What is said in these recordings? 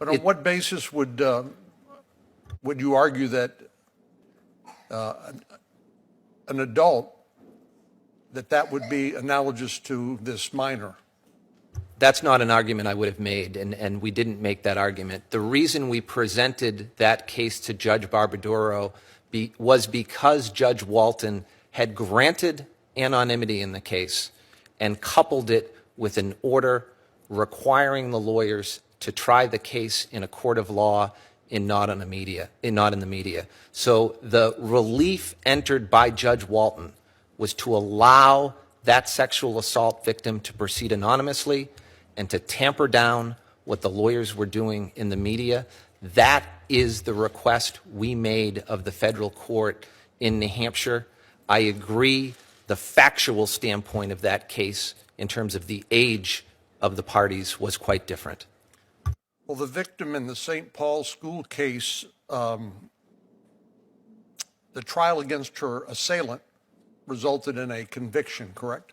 But on what basis would you argue that an adult, that would be analogous to this minor? That's not an argument I would have made, and we didn't make that argument. The reason we presented that case to Judge Barbadoro was because Judge Walton had granted anonymity in the case and coupled it with an order requiring the lawyers to try the case in a court of law and not in the media. So the relief entered by Judge Walton was to allow that sexual assault victim to proceed anonymously and to tamper down what the lawyers were doing in the media. That is the request we made of the federal court in New Hampshire. I agree the factual standpoint of that case in terms of the age of the parties was quite different. Well, the victim in the St. Paul school case, the trial against her assailant resulted in a conviction, correct?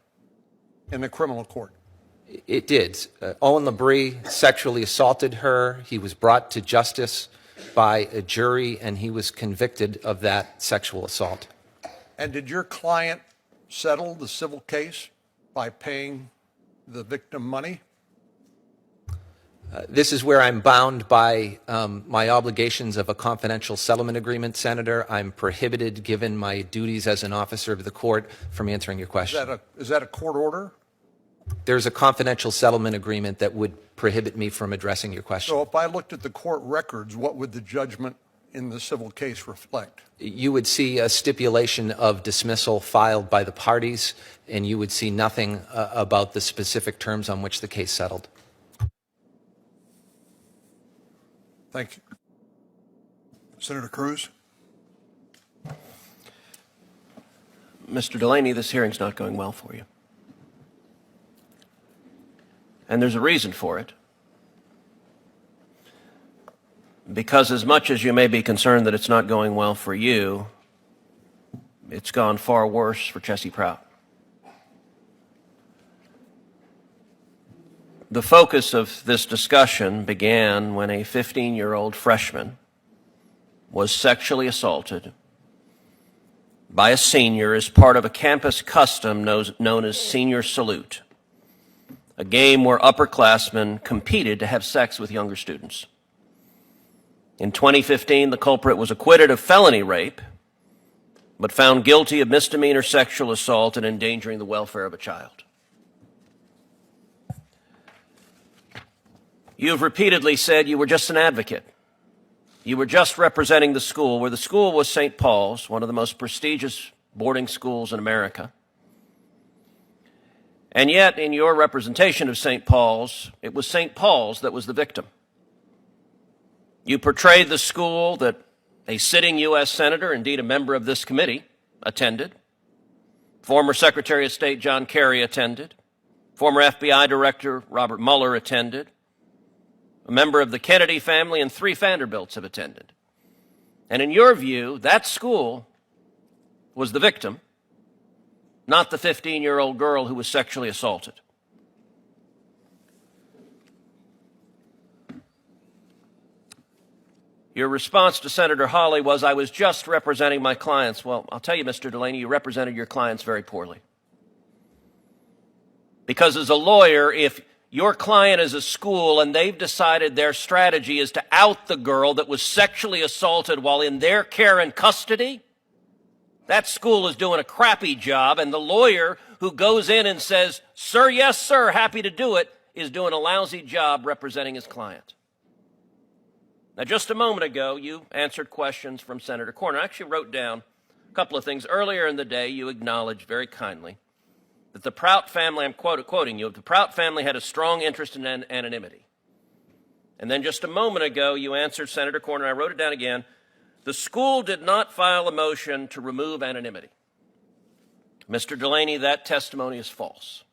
In the criminal court. It did. Owen Labrie sexually assaulted her. He was brought to justice by a jury, and he was convicted of that sexual assault. And did your client settle the civil case by paying the victim money? This is where I'm bound by my obligations of a confidential settlement agreement, Senator. I'm prohibited, given my duties as an officer of the court, from answering your question. Is that a court order? There's a confidential settlement agreement that would prohibit me from addressing your question. So if I looked at the court records, what would the judgment in the civil case reflect? You would see a stipulation of dismissal filed by the parties, and you would see nothing about the specific terms on which the case settled. Thank you. Senator Cruz. Mr. Delaney, this hearing's not going well for you. And there's a reason for it. Because as much as you may be concerned that it's not going well for you, it's gone far worse for Chessie Prout. The focus of this discussion began when a 15-year-old freshman was sexually assaulted by a senior as part of a campus custom known as Senior Salute, a game where upperclassmen competed to have sex with younger students. In 2015, the culprit was acquitted of felony rape, but found guilty of misdemeanor sexual assault and endangering the welfare of a child. You have repeatedly said you were just an advocate. You were just representing the school, where the school was St. Paul's, one of the most prestigious boarding schools in America. And yet, in your representation of St. Paul's, it was St. Paul's that was the victim. You portrayed the school that a sitting U.S. Senator, indeed a member of this committee, attended. Former Secretary of State John Kerry attended. Former FBI Director Robert Mueller attended. A member of the Kennedy family and 3 Vanderbilts have attended. And in your view, that school was the victim, not the 15-year-old girl who was sexually assaulted. Your response to Senator Hawley was, I was just representing my clients. Well, I'll tell you, Mr. Delaney, you represented your clients very poorly. Because as a lawyer, if your client is a school and they've decided their strategy is to out the girl that was sexually assaulted while in their care and custody, that school is doing a crappy job, and the lawyer who goes in and says, sir, yes, sir, happy to do it, is doing a lousy job representing his client. Now, just a moment ago, you answered questions from Senator Corner. I actually wrote down a couple of things. Earlier in the day, you acknowledged very kindly that the Prout family, I'm quoting you, the Prout family had a strong interest in anonymity. And then just a moment ago, you answered Senator Corner, I wrote it down again, the school did not file a motion to remove anonymity. Mr. Delaney, that testimony is false.